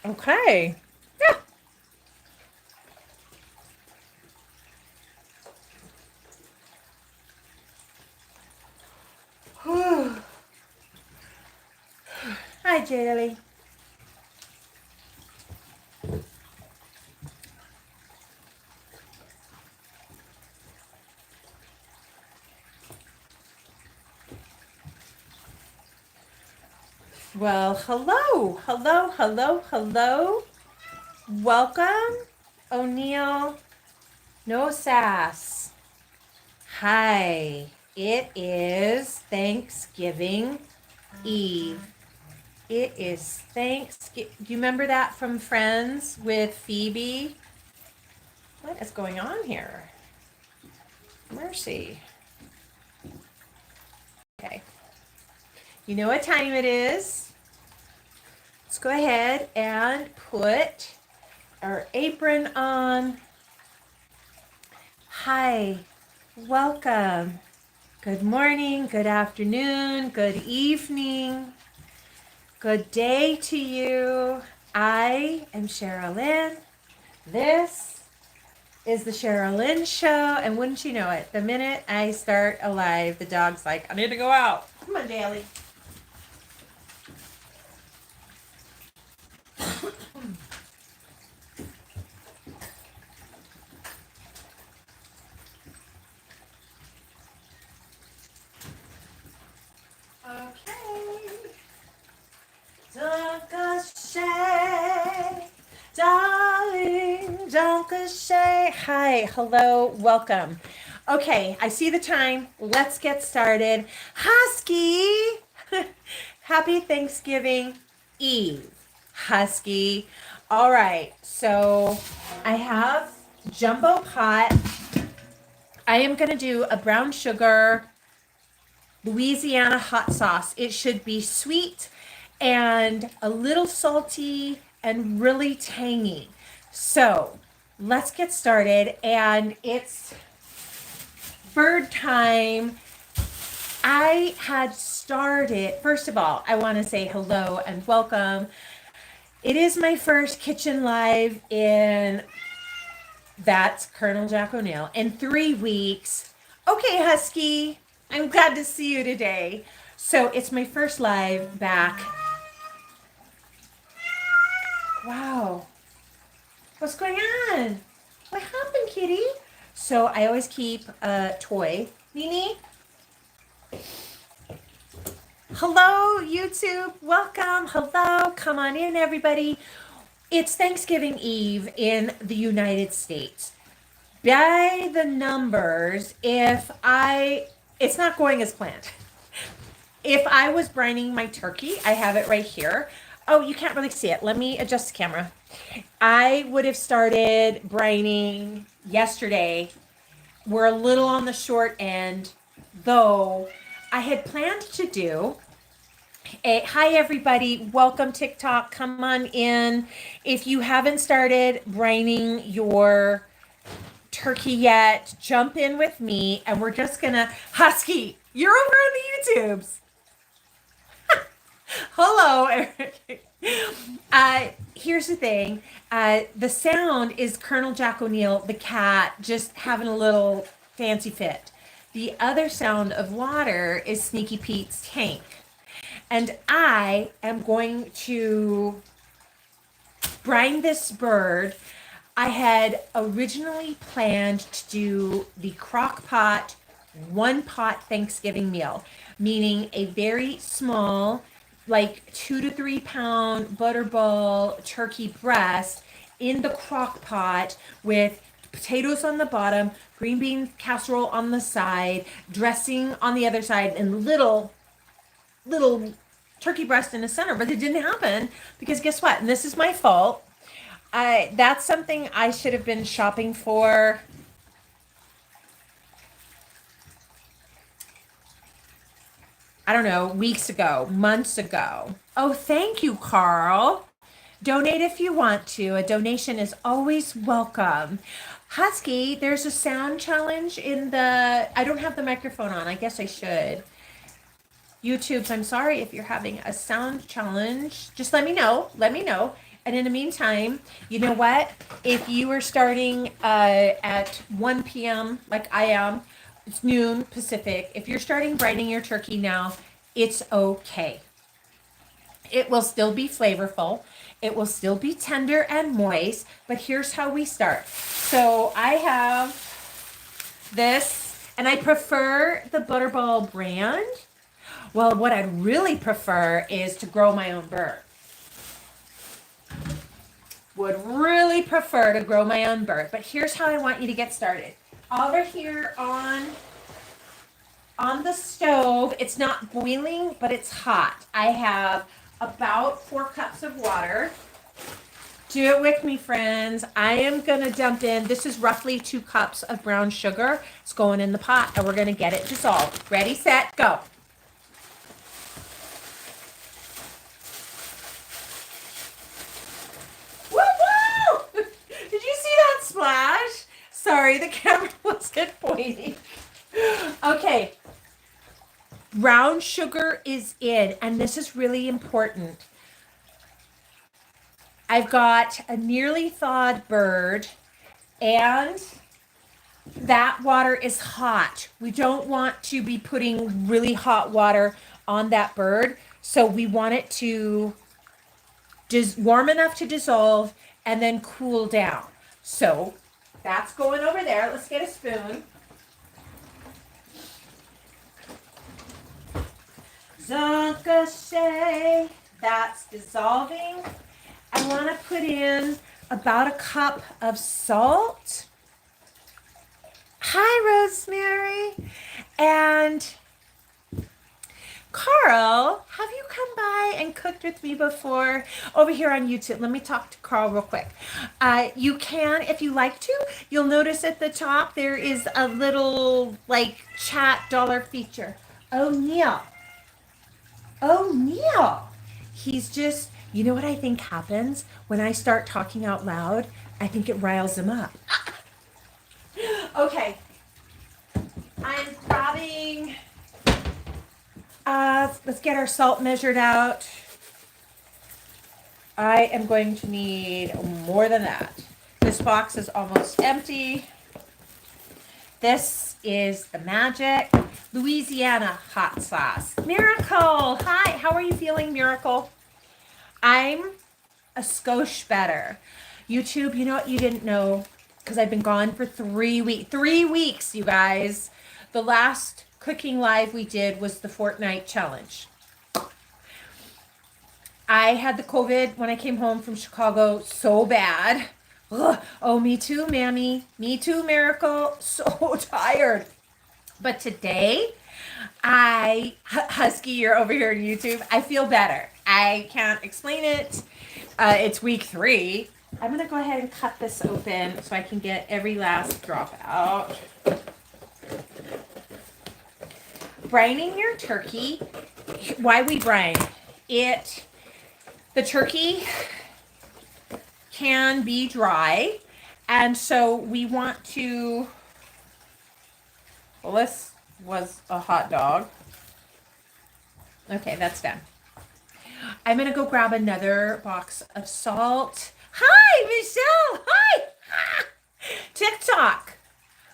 Okay. Yeah. Hi, Jelly. Well, hello. Hello, hello, hello. Welcome, O'Neill. No sass. Hi. It is Thanksgiving Eve. It is Thanksgiving. Do you remember that from Friends with Phoebe? What is going on here? Mercy. Okay. You know what time it is? Let's go ahead and put our apron on. Hi. Welcome. Good morning, good afternoon, good evening, good day to you. I am Sherilyn. This is the Sherilyn Show, and wouldn't you know it, the minute I start a live, the dog's like, I need to go out. Come on, Daly. Okay. Dunkashay, darling, Dunkashay. Hi, hello, welcome. Okay, I see the time. Let's get started. Husky, happy Thanksgiving Eve, Husky. All right, so I have jumbo pot. I am going to do a brown sugar Louisiana hot sauce. It should be sweet and a little salty and really tangy. So let's get started. And it's bird time. I had started, first of all, I want to say hello and welcome. It is my first kitchen live in, that's Colonel Jack O'Neill, in 3 weeks. Okay, Husky, I'm glad to see you today. So it's my first live back. Wow. What's going on? What happened, kitty? So I always keep a toy. Nini? Hello, YouTube. Welcome. Hello. Come on in, everybody. It's Thanksgiving Eve in the United States. By the numbers, it's not going as planned. If I was brining my turkey, I have it right here. Oh, you can't really see it. Let me adjust the camera. I would have started brining yesterday. We're a little on the short end, though I had planned to do hi everybody, welcome TikTok, come on in. If you haven't started brining your turkey yet, jump in with me and we're just gonna, Husky, you're over on the YouTubes. Hello, Eric. Here's the thing. The sound is Colonel Jack O'Neill, the cat, just having a little fancy fit. The other sound of water is Sneaky Pete's tank. And I am going to brine this bird. I had originally planned to do the crock pot, 1-pot Thanksgiving meal, meaning a very small, like 2 to 3 pound butterball turkey breast in the crock pot with potatoes on the bottom, green bean casserole on the side, dressing on the other side, and little turkey breast in the center. But it didn't happen because guess what? And this is my fault. That's something I should have been shopping for. I don't know, weeks ago, months ago. Oh, thank you, Carl. Donate if you want to. A donation is always welcome. Husky, there's a sound challenge in the, I don't have the microphone on. I guess I should. YouTubes, I'm sorry if you're having a sound challenge. Just let me know. Let me know. And in the meantime, you know what? If you are starting at 1 p.m. like I am, it's noon Pacific. If you're starting brining your turkey now, it's okay. It will still be flavorful. It will still be tender and moist, but here's how we start. So I have this, and I prefer the Butterball brand. Well, what I'd really prefer is to grow my own bird. Would really prefer to grow my own bird, but here's how I want you to get started. Over here on the stove, it's not boiling, but it's hot. I have about 4 cups of water. Do it with me, friends. I am gonna dump in, this is roughly 2 cups of brown sugar. It's going in the pot, and we're gonna get it dissolved. Ready, set, go. Woo-woo! Did you see that splash? Sorry, the camera wasn't pointing. Okay. Brown sugar is in, and this is really important. I've got a nearly thawed bird, and that water is hot. We don't want to be putting really hot water on that bird, so we want it to just warm enough to dissolve and then cool down. So that's going over there. Let's get a spoon. Zankashay, that's dissolving. I want to put in about a cup of salt. Hi, Rosemary. And Carl, have you come by and cooked with me before? Over here on YouTube. Let me talk to Carl real quick. You can, if you like to. You'll notice at the top there is a little like chat dollar feature. Oh, Neil. Oh, Neil. He's just, you know what I think happens when I start talking out loud? I think it riles him up. Okay. I'm grabbing, let's get our salt measured out. I am going to need more than that. This box is almost empty. This is the magic Louisiana hot sauce. Miracle, hi, how are you feeling, Miracle? I'm a skosh better. YouTube, you know what you didn't know? Because I've been gone for 3 weeks. 3 weeks, you guys. The last cooking live we did was the Fortnite challenge. I had the COVID when I came home from Chicago so bad. Ugh. Oh, me too, Mammy. Me too, Miracle. So tired. But today, Husky, you're over here on YouTube. I feel better. I can't explain it. It's week 3. I'm going to go ahead and cut this open so I can get every last drop out. Brining your turkey. Why we brine? The turkey can be dry, and so we want to, well, this was a hot dog. Okay, that's done. I'm going to go grab another box of salt. Hi, Michelle. Hi. TikTok.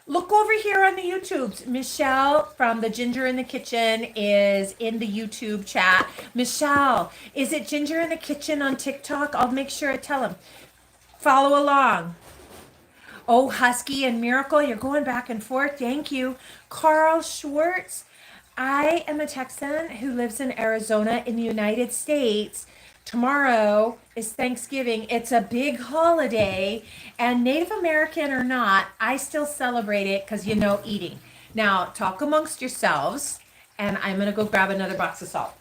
Look over here on the YouTubes. Michelle from the Ginger in the Kitchen is in the YouTube chat. Michelle, is it Ginger in the Kitchen on TikTok? I'll make sure I tell him. Follow along. Oh, Husky and Miracle, you're going back and forth. Thank you. Carl Schwartz. I am a Texan who lives in Arizona in the United States. Tomorrow is Thanksgiving. It's a big holiday, and Native American or not, I still celebrate it because, you know, eating. Now, talk amongst yourselves, and I'm going to go grab another box of salt.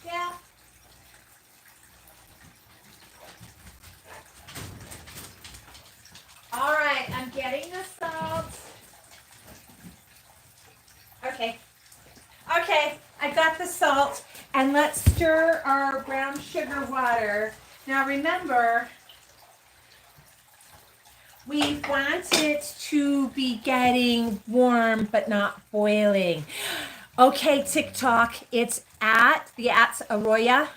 Yeah. All right, I'm getting the salt. Okay. Okay, I got the salt, and let's stir our brown sugar water. Now remember, We want it to be getting warm, but not boiling. Okay, TikTok, it's at's Arroya,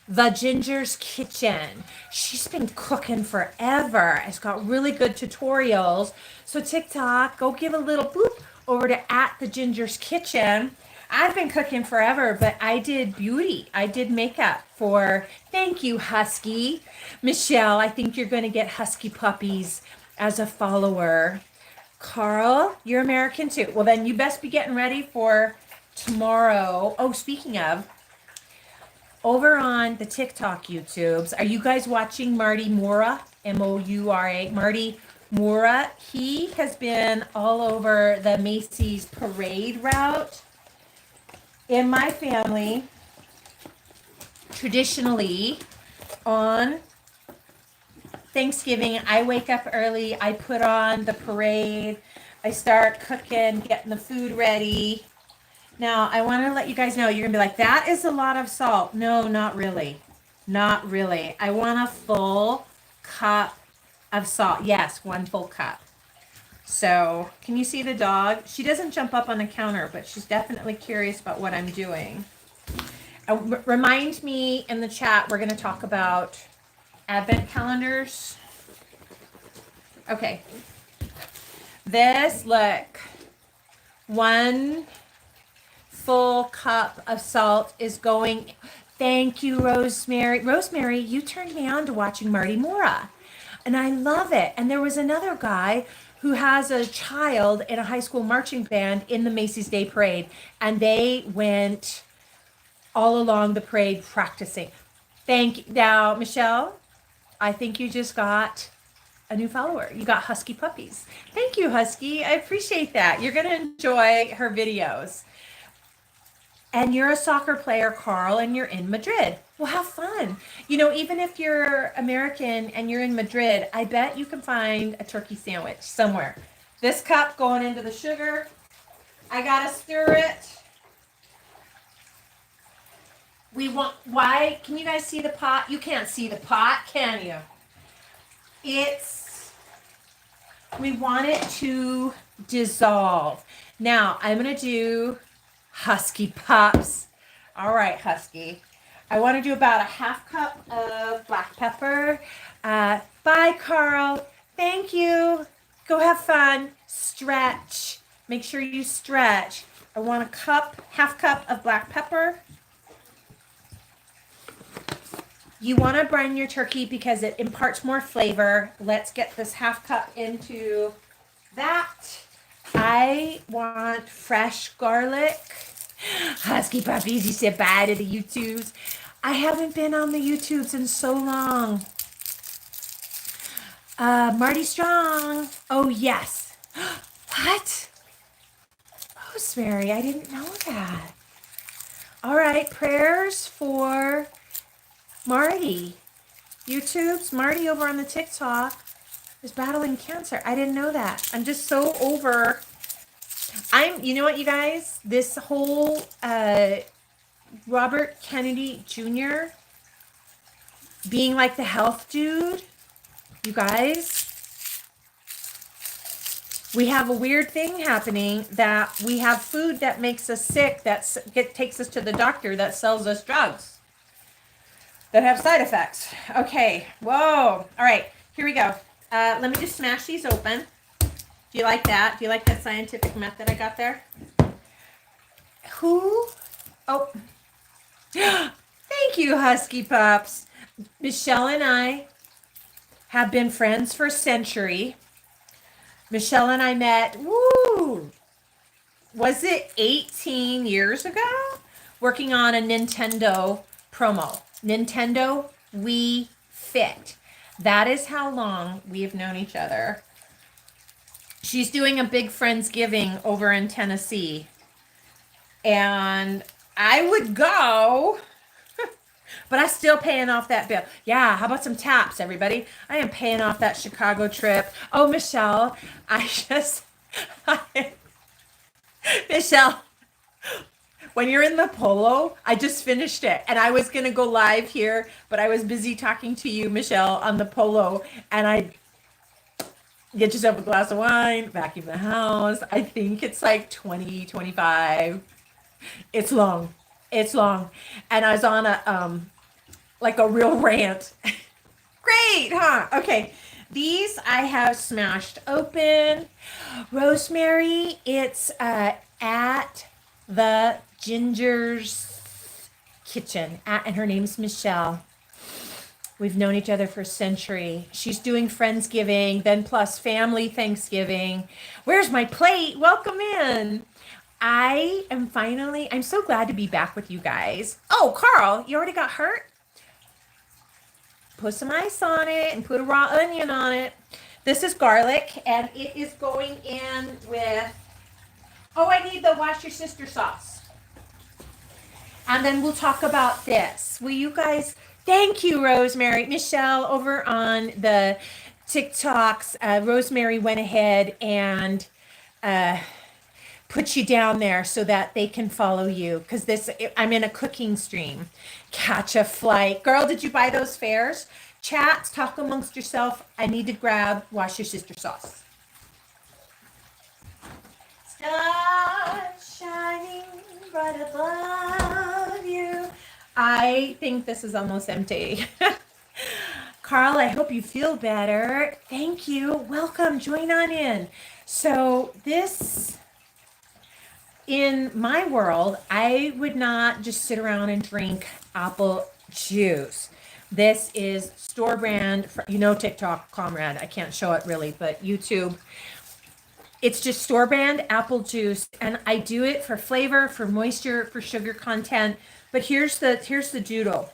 the Ginger's Kitchen. She's been cooking forever. It's got really good tutorials. So TikTok, go give a little boop over to the Ginger's Kitchen. I've been cooking forever, but I did beauty. I did makeup for, thank you, Husky. Michelle, I think you're going to get Husky puppies as a follower. Carl, you're American too. Well, then you best be getting ready for tomorrow. Oh, speaking of, over on the TikTok YouTubes, are you guys watching Marty Moura? Moura. Marty Moura. He has been all over the Macy's parade route. In my family, traditionally, on Thanksgiving, I wake up early, I put on the parade, I start cooking, getting the food ready. Now, I want to let you guys know, you're going to be like, that is a lot of salt. No, not really. Not really. I want a full cup of salt. Yes, 1 full cup. So, can you see the dog? She doesn't jump up on the counter, but she's definitely curious about what I'm doing. Remind me in the chat, we're going to talk about advent calendars. Okay. This, look, 1 full cup of salt is going. Thank you, Rosemary. Rosemary, you turned me on to watching Marty Moura, and I love it. And there was another guy who has a child in a high school marching band in the Macy's Day Parade, and they went all along the parade practicing. Thank you. Now, Michelle, I think you just got a new follower. You got Husky puppies. Thank you, Husky. I appreciate that. You're going to enjoy her videos. And you're a soccer player, Carl, and you're in Madrid. Well, have fun. You know, even if you're American and you're in Madrid, I bet you can find a turkey sandwich somewhere. This cup going into the sugar. I got to stir it. Why? Can you guys see the pot? You can't see the pot, can you? We want it to dissolve. Now, I'm going to do Husky Pups. All right, Husky. I want to do about a 1/2 cup of black pepper. Bye, Carl. Thank you. Go have fun. Stretch. Make sure you stretch. I want a 1/2 cup of black pepper. You want to brine your turkey because it imparts more flavor. Let's get this 1/2 cup into that. I want fresh garlic. Husky puppies, you said bye to the YouTubes. I haven't been on the YouTubes in so long. Marty Strong. Oh, yes. What? Rosemary, I didn't know that. All right, prayers for Marty. YouTubes, Marty over on the TikTok is battling cancer. I didn't know that. I'm just so over. You know what, you guys? This whole Robert Kennedy Jr. being like the health dude, you guys, we have a weird thing happening that we have food that makes us sick, that takes us to the doctor, that sells us drugs that have side effects. Okay, whoa. All right, here we go. Let me just smash these open. Do you like that? Do you like that scientific method I got there? Who? Oh. Thank you, Husky Pups. Michelle and I have been friends for a century. Michelle and I met, was it 18 years ago? Working on a Nintendo promo. Nintendo Wii Fit. That is how long we have known each other. She's doing a big Friendsgiving over in Tennessee. And I would go, but I'm still paying off that bill. Yeah, how about some taps, everybody? I am paying off that Chicago trip. Oh, Michelle, Michelle, when you're in the polo, I just finished it. And I was going to go live here, but I was busy talking to you, Michelle, on the polo. And Get yourself a glass of wine, vacuum the house. I think it's like 20, 25. It's long. It's long. And I was on a like a real rant. Great, huh? Okay. These I have smashed open. Rosemary, it's at the Ginger's Kitchen. And her name's Michelle. We've known each other for a century. She's doing Friendsgiving, then plus family Thanksgiving. Where's my plate? Welcome in. I'm so glad to be back with you guys. Oh, Carl, you already got hurt? Put some ice on it and put a raw onion on it. This is garlic, and it is going in with, oh, I need the wash your sister sauce. And then we'll talk about this. Will you guys, thank you, Rosemary. Michelle, over on the TikToks, Rosemary went ahead and put you down there so that they can follow you. Because I'm in a cooking stream. Catch a flight. Girl, did you buy those fares? Chats, talk amongst yourself. I need to grab wash your sister sauce. Stars shining right above you. I think this is almost empty. Carl, I hope you feel better. Thank you. Welcome. Join on in. So this, in my world, I would not just sit around and drink apple juice. This is store brand, TikTok, comrade. I can't show it really, but YouTube. It's just store brand apple juice, and I do it for flavor, for moisture, for sugar content. But here's the doodle.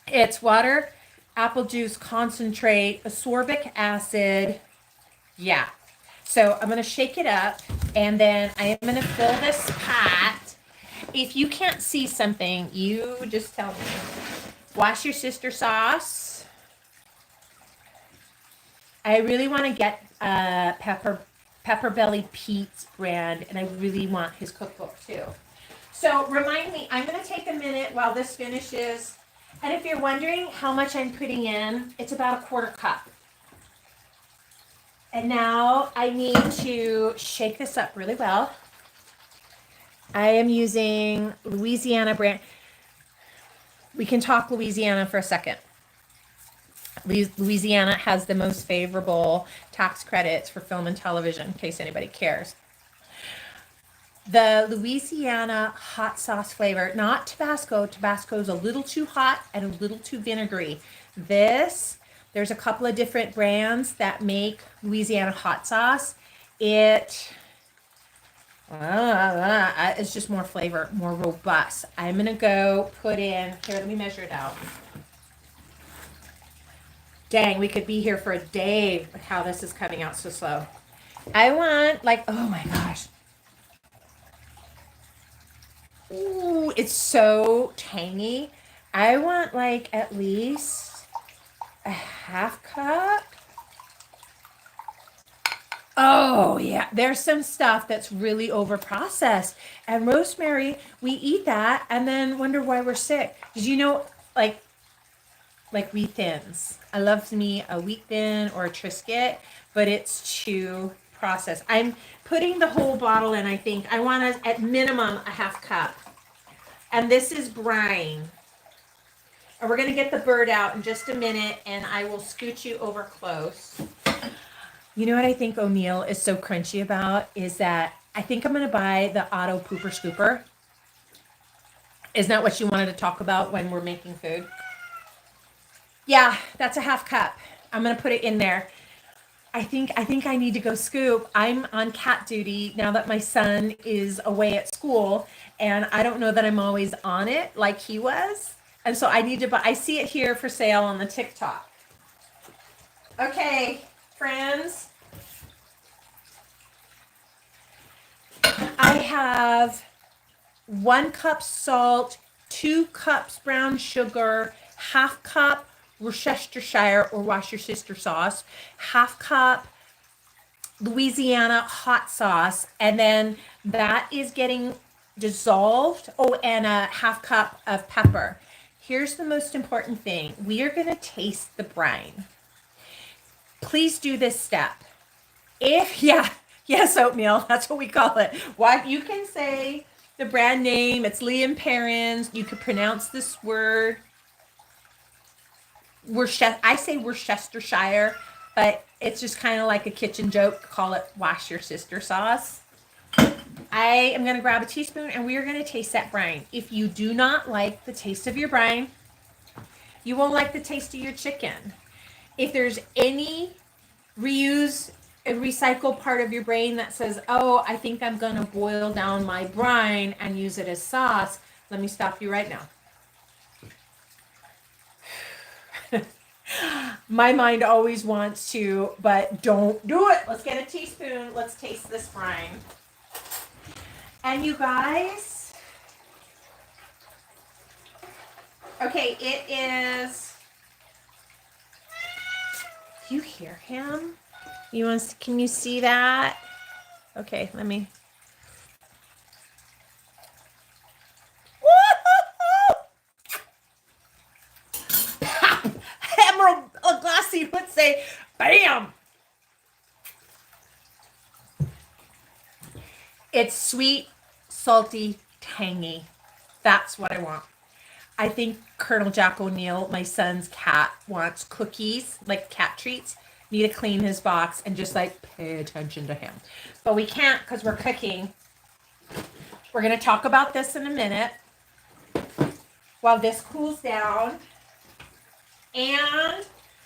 It's water, apple juice concentrate, ascorbic acid. Yeah. So I'm going to shake it up, and then I am going to fill this pot. If you can't see something, you just tell me. Wash your sister sauce. I really want to get Pepper Belly Pete's brand, and I really want his cookbook too. So remind me, I'm going to take a minute while this finishes. And if you're wondering how much I'm putting in, it's about a quarter cup. And now I need to shake this up really well. I am using Louisiana brand. We can talk Louisiana for a second. Louisiana has the most favorable tax credits for film and television, in case anybody cares. The Louisiana hot sauce flavor, not Tabasco. Tabasco's a little too hot and a little too vinegary. There's a couple of different brands that make Louisiana hot sauce. It's just more flavor, more robust. I'm going to go put in, here, let me measure it out. Dang, we could be here for a day with how this is coming out so slow. I want oh my gosh. Ooh, it's so tangy. I want at least a half cup. Oh yeah, there's some stuff that's really over processed. And rosemary, we eat that and then wonder why we're sick. Did you know like wheat thins? I love me a wheat thin or a Triscuit, but it's too processed. I'm putting the whole bottle in. I think I want at minimum a half cup. And this is brine. And we're going to get the bird out in just a minute, and I will scoot you over close. You know what I think O'Neill is so crunchy about is that I think I'm going to buy the auto pooper scooper. Isn't that what you wanted to talk about when we're making food? Yeah, that's a half cup. I'm going to put it in there. I think I need to go scoop. I'm on cat duty now that my son is away at school, and I don't know that I'm always on it like he was. And so I need to buy, I see it here for sale on the TikTok. Okay, friends. I have 1 cup salt, 2 cups brown sugar, half cup Worcestershire or wash your sister sauce, half cup Louisiana hot sauce, and then that is getting dissolved. Oh, and a half cup of pepper. Here's the most important thing. We are going to taste the brine. Please do this step. Yes, oatmeal. That's what we call it. What you can say the brand name. It's Lee and Perrins. You could pronounce this word. I say Worcestershire, but it's just kind of like a kitchen joke. Call it wash your sister sauce. I am going to grab a teaspoon and we are going to taste that brine. If you do not like the taste of your brine, you won't like the taste of your chicken. If there's any recycle part of your brain that says, oh, I think I'm going to boil down my brine and use it as sauce, let me stop you right now. My mind always wants to, but don't do it. Let's get a teaspoon. Let's taste this brine. And you guys, okay, it is, do you hear him? Can you see that? Okay, let me. Emerald Glassy would say, bam! It's sweet, salty, tangy. That's what I want. I think Colonel Jack O'Neill, my son's cat, wants cookies, like cat treats. Need to clean his box and just like pay attention to him. But we can't because we're cooking. We're going to talk about this in a minute while this cools down. And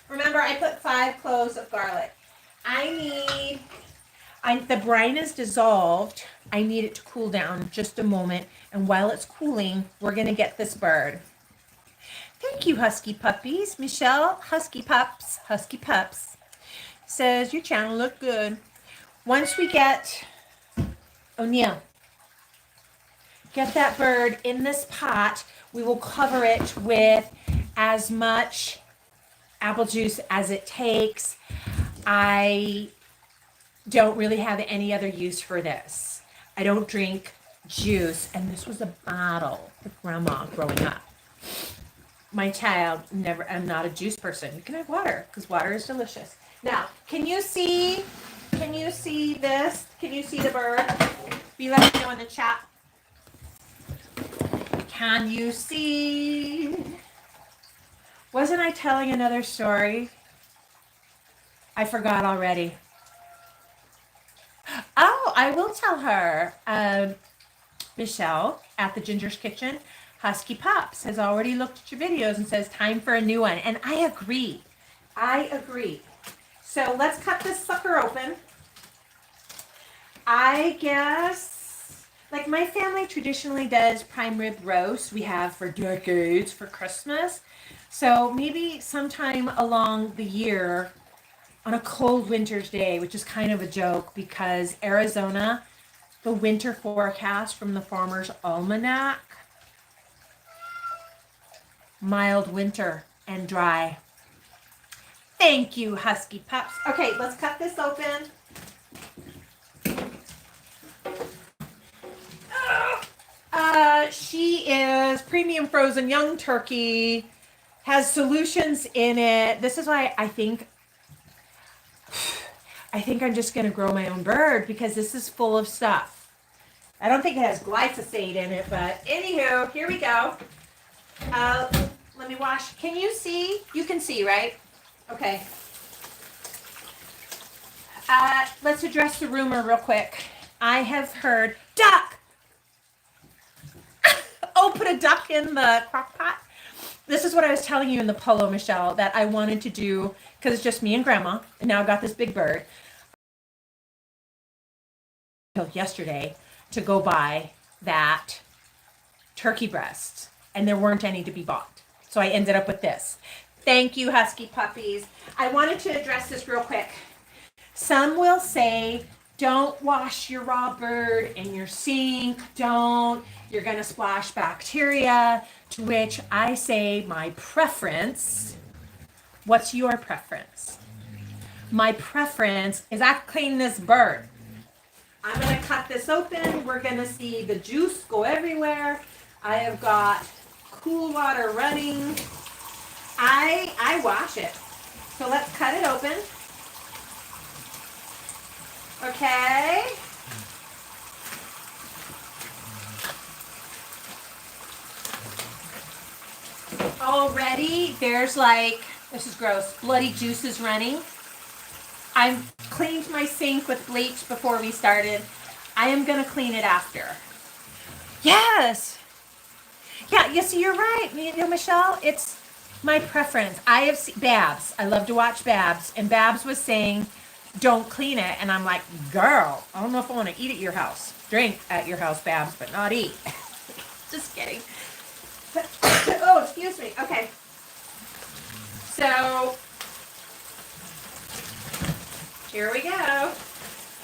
remember, I put 5 cloves of garlic. The brine is dissolved. I need it to cool down just a moment. And while it's cooling, we're going to get this bird. Thank you, Husky Puppies. Michelle, Husky Pups, says your channel looked good. Once we get, O'Neill, get that bird in this pot, we will cover it with as much apple juice as it takes. I don't really have any other use for this. I don't drink juice, and this was a bottle with Grandma growing up. My child, I'm not a juice person. You can have water, because water is delicious. Now, can you see this? Can you see the bird? Be let me know in the chat. Can you see? Wasn't I telling another story? I forgot already. Oh, I will tell her. Michelle at the Ginger's Kitchen, Husky Pops has already looked at your videos and says time for a new one. And I agree. So let's cut this sucker open. I guess, like my family traditionally does prime rib roast. We have for decades for Christmas. So maybe sometime along the year on a cold winter's day, which is kind of a joke because Arizona, the winter forecast from the Farmer's Almanac, mild winter and dry. Thank you, Husky Pups. Okay, let's cut this open. She is premium frozen young turkey, has solutions in it. This is why I think I'm just going to grow my own bird because this is full of stuff. I don't think it has glyphosate in it, but anywho, here we go. Let me wash. Can you see? You can see, right? Okay. Let's address the rumor real quick. I have heard, duck! Oh, put a duck in the crock pot? This is what I was telling you in the polo, Michelle, that I wanted to do because it's just me and Grandma, and now I've got this big bird. Yesterday to go buy that turkey breast, and there weren't any to be bought. So I ended up with this. Thank you, Husky Puppies. I wanted to address this real quick. Some will say, don't wash your raw bird in your sink. Don't. You're going to splash bacteria. To which I say my preference. What's your preference? My preference is I clean this bird. I'm going to cut this open. We're going to see the juice go everywhere. I have got cool water running. I wash it. So let's cut it open. Okay. Already there's like, this is gross, bloody juices running. I cleaned my sink with bleach before we started. I am gonna clean it after. Yes. Yeah, you see, you're right, Michelle. It's my preference. I have seen Babs. I love to watch Babs, and Babs was saying, "Don't clean it," and I'm like, "Girl, I don't know if I want to eat at your house, drink at your house, Babs, but not eat." Just kidding. Oh, excuse me. Okay. So here we go.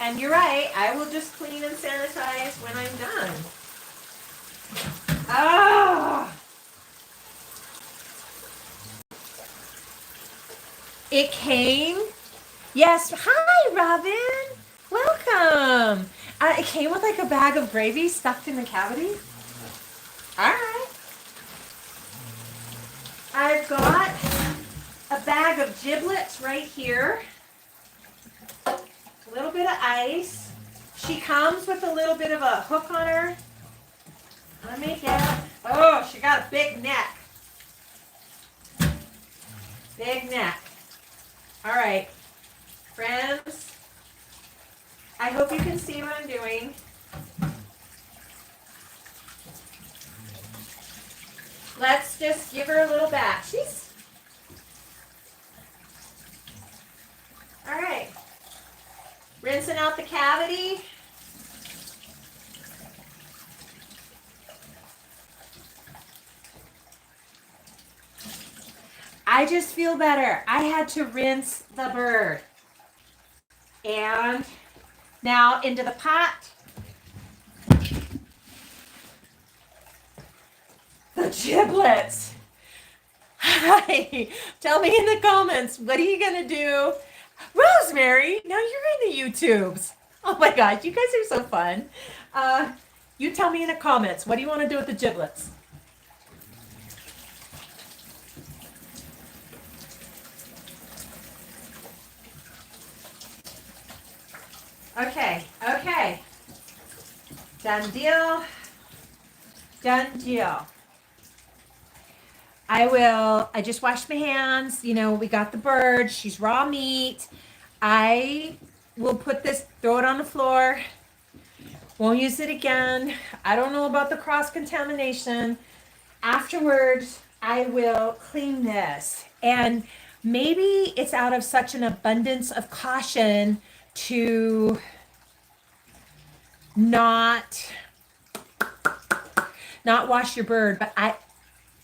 And you're right. I will just clean and sanitize when I'm done. Ah. It came. Yes. Hi, Robin. Welcome. It came with like a bag of gravy stuffed in the cavity. All right. I've got a bag of giblets right here. A little bit of ice. She comes with a little bit of a hook on her. Let me get. Oh, she got a big neck. Big neck. All right, friends. I hope you can see what I'm doing. Let's just give her a little bath. All right. Rinsing out the cavity. I just feel better. I had to rinse the bird. And now into the pot. The giblets. Hi. Tell me in the comments, what are you going to do? Rosemary, now you're in the YouTubes. Oh my gosh, you guys are so fun. You tell me in the comments, what do you want to do with the giblets? Okay, okay. Done deal. Done deal. I just washed my hands. You know, we got the bird. She's raw meat. I will put this, throw it on the floor. Won't use it again. I don't know about the cross-contamination. Afterwards, I will clean this. And maybe it's out of such an abundance of caution to not wash your bird, but I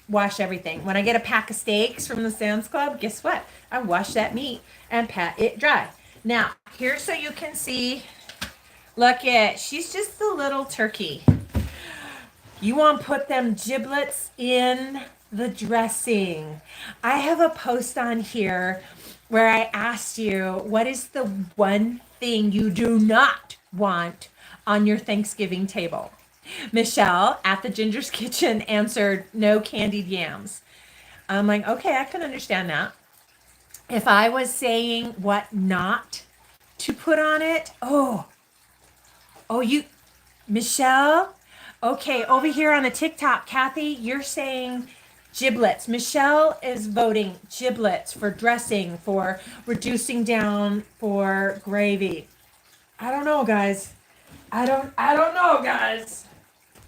wash everything. When I get a pack of steaks from the Sam's Club, guess what? I wash that meat and pat it dry. Now, here so you can see, look at, she's just a little turkey. You want to put them giblets in the dressing. I have a post on here where I asked you, what is the one thing you do not want on your Thanksgiving table? Michelle at the Ginger's Kitchen answered, no candied yams. I'm like, okay, I can understand that. If I was saying what not to put on it, you, Michelle, okay, over here on the TikTok, Kathy, you're saying giblets. Michelle is voting giblets for dressing, for reducing down, for gravy. I don't know, guys. I don't know, guys.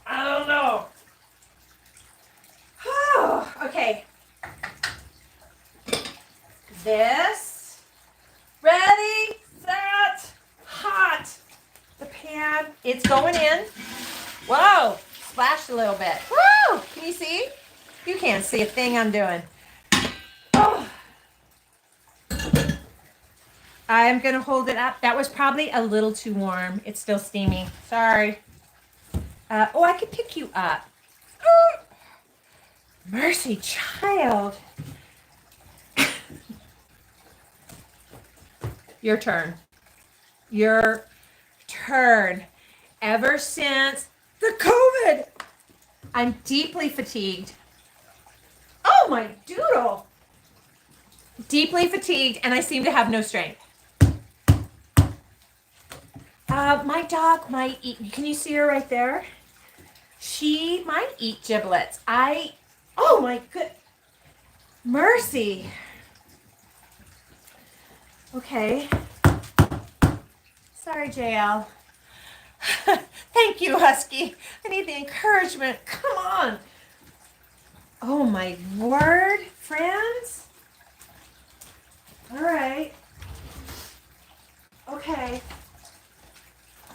I don't know. Oh, okay. This. Ready, set, hot. The pan, it's going in. Whoa, splashed a little bit. Woo! Can you see? You can't see a thing I'm doing. Oh. I'm going to hold it up. That was probably a little too warm. It's still steamy. Sorry. I could pick you up. Oh, mercy, child. Your turn. Your turn. Ever since the COVID, I'm deeply fatigued. Oh, my doodle. Deeply fatigued, and I seem to have no strength. My dog might eat, can you see her right there? She might eat giblets. Oh my good, mercy. Okay. Sorry, JL. Thank you, Husky. I need the encouragement. Come on. Oh my word, friends. All right. Okay.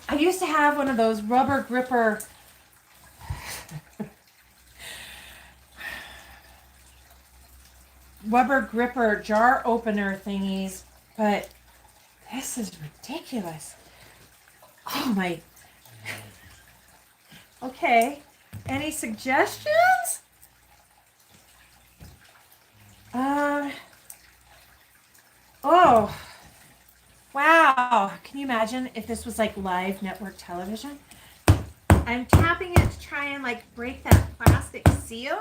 I used to have one of those rubber gripper jar opener thingies, but this is ridiculous. Oh my. Okay. Any suggestions? Oh. Wow. Can you imagine if this was like live network television? I'm tapping it to try and like break that plastic seal.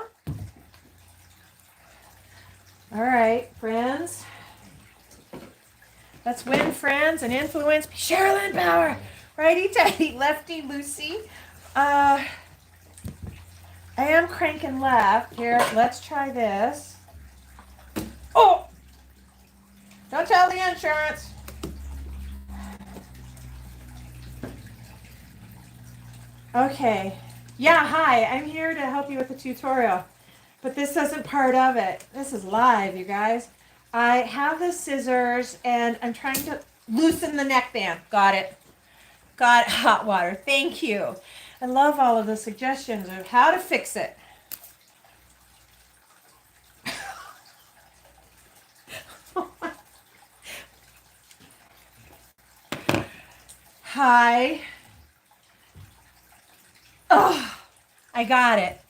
All right, friends. Let's win friends and influence. Sherilyn Power. Righty tighty, lefty Lucy. I am cranking left. Here, let's try this. Oh! Don't tell the insurance. Okay. Yeah, hi. I'm here to help you with the tutorial. But this isn't part of it. This is live, you guys. I have the scissors and I'm trying to loosen the neckband. Got it. Got hot water. Thank you. I love all of the suggestions of how to fix it. Hi. Oh, I got it.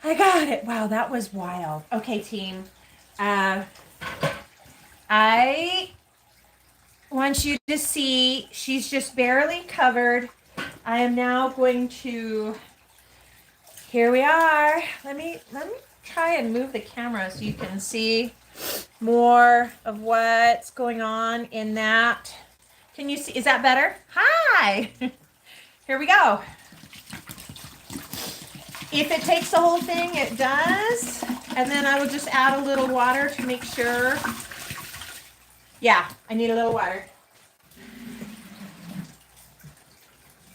I got it. Wow, that was wild. Okay, team. I want you to see she's just barely covered. I am now going to, here we are. Let me try and move the camera so you can see more of what's going on in that. Can you see, is that better? Hi. Here we go. If it takes the whole thing, it does. And then I will just add a little water to make sure. Yeah, I need a little water.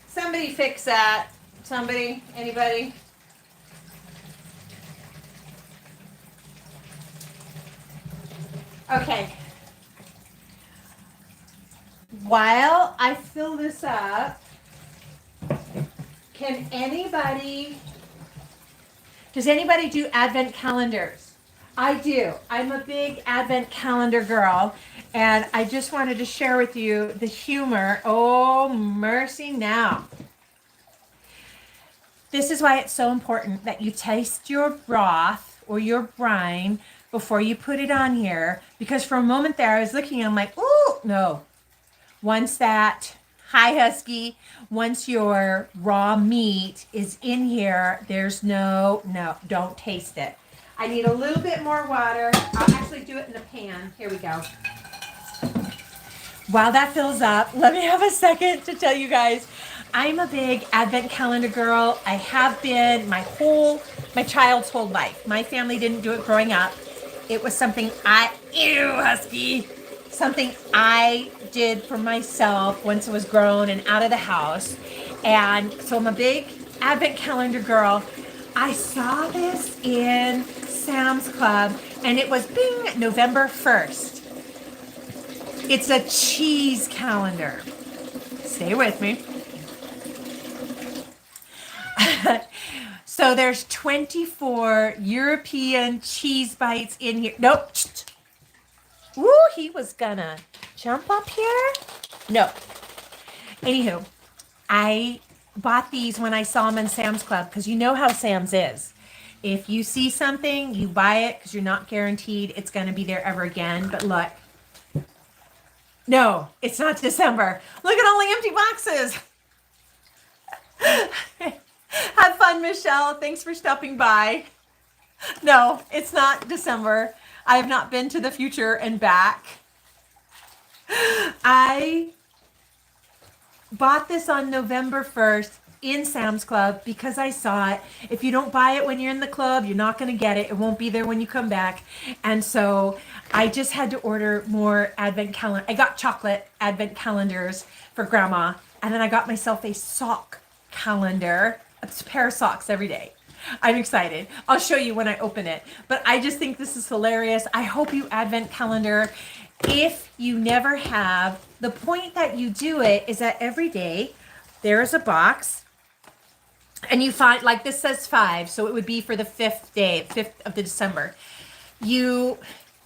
Somebody fix that. Somebody, anybody? Okay. While I fill this up, can anybody, does anybody do advent calendars? I do. I'm a big advent calendar girl, and I just wanted to share with you the humor. Oh, mercy now. This is why it's so important that you taste your broth or your brine before you put it on here, because for a moment there I was looking and I'm like, oh, no. Once that, hi Husky, once your raw meat is in here, there's no, don't taste it. I need a little bit more water. I'll actually do it in the pan. Here we go. While that fills up, let me have a second to tell you guys, I'm a big advent calendar girl. I have been my child's whole life. My family didn't do it growing up. It was something Husky, something I did for myself once I was grown and out of the house. And so I'm a big advent calendar girl. I saw this in Sam's Club and it was bing, November 1st. It's a cheese calendar. Stay with me. So there's 24 European cheese bites in here. Nope. Woo, he was gonna jump up here. No. Anywho, I bought these when I saw them in Sam's Club because you know how Sam's is. If you see something, you buy it because you're not guaranteed it's going to be there ever again. But look. No, it's not December. Look at all the empty boxes. Have fun, Michelle. Thanks for stopping by. No, it's not December. I have not been to the future and back. I bought this on November 1st in Sam's Club because I saw it. If you don't buy it when you're in the club, you're not going to get it. It won't be there when you come back. And so I just had to order more advent calendar. I got chocolate advent calendars for grandma. And then I got myself a sock calendar, a pair of socks every day. I'm excited. I'll show you when I open it. But I just think this is hilarious. I hope you advent calendar. If you never have, the point that you do it is that every day there's a box and you find, like this says 5, so it would be for the 5th day, 5th of the December. You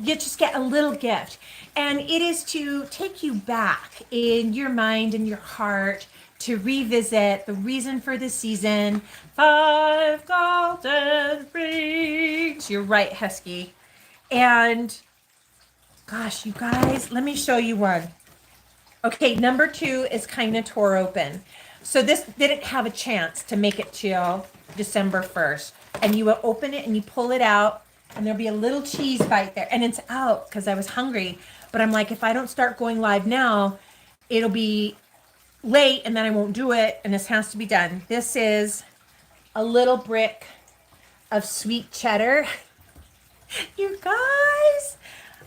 just get a little gift, and it is to take you back in your mind and your heart to revisit the reason for the season. 5 golden rings. You're right, Husky. And gosh, you guys, let me show you one. Okay, number 2 is kind of tore open. So this didn't have a chance to make it till December 1st. And you will open it and you pull it out and there'll be a little cheese bite there. And it's out because I was hungry. But I'm like, if I don't start going live now, it'll be late and then I won't do it. And this has to be done. This is a little brick of sweet cheddar. You guys,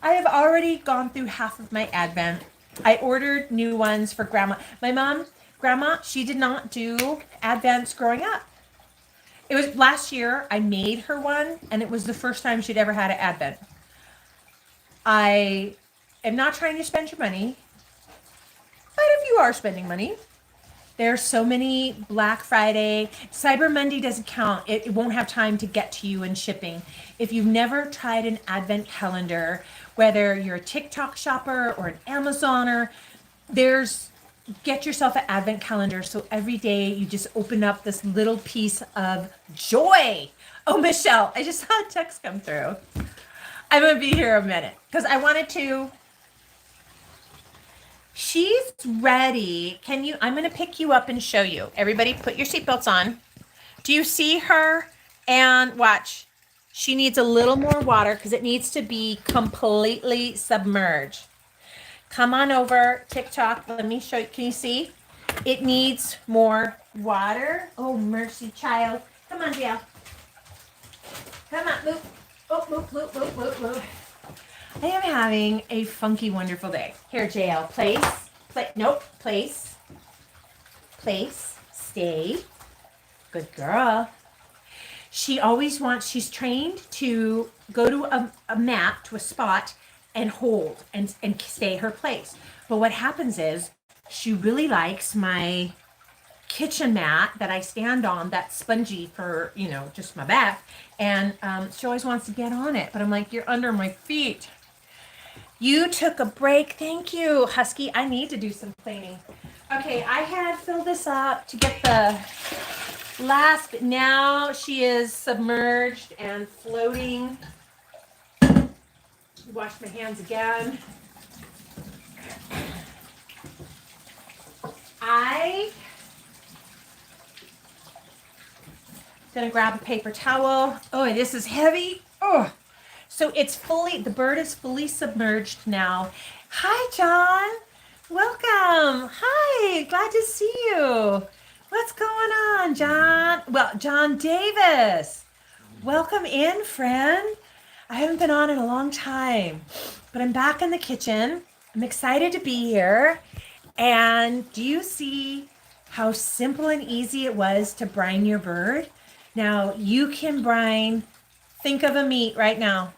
I have already gone through half of my Advent. I ordered new ones for grandma. My grandma, she did not do Advents growing up. It was last year I made her one and it was the first time she'd ever had an Advent. I am not trying to spend your money, but if you are spending money, there's so many Black Friday, Cyber Monday doesn't count. It won't have time to get to you in shipping. If you've never tried an Advent calendar, whether you're a TikTok shopper or an Amazoner, get yourself an Advent calendar. So every day you just open up this little piece of joy. Oh, Michelle, I just saw a text come through. I'm going to be here a minute because I wanted to. She's ready. I'm going to pick you up and show you. Everybody put your seatbelts on. Do you see her? And watch. She needs a little more water because it needs to be completely submerged. Come on over, TikTok. Let me show you. Can you see? It needs more water. Oh, mercy, child. Come on, Dale. Come on, move. Oh, move. I am having a funky, wonderful day. Here, JL, place, stay. Good girl. She's trained to go to a mat, to a spot, and hold and stay her place. But what happens is she really likes my kitchen mat that I stand on, that's spongy for, just my back. And she always wants to get on it. But I'm like, you're under my feet. You took a break. Thank you, Husky. I need to do some cleaning. Okay, I had filled this up to get the last, but now she is submerged and floating. Wash my hands again. I'm gonna grab a paper towel. Oh, this is heavy. Oh. So the bird is fully submerged now. Hi, John. Welcome. Hi, glad to see you. What's going on, John? Well, John Davis. Welcome in, friend. I haven't been on in a long time, but I'm back in the kitchen. I'm excited to be here. And do you see how simple and easy it was to brine your bird? Now, you can brine, think of a meat right now.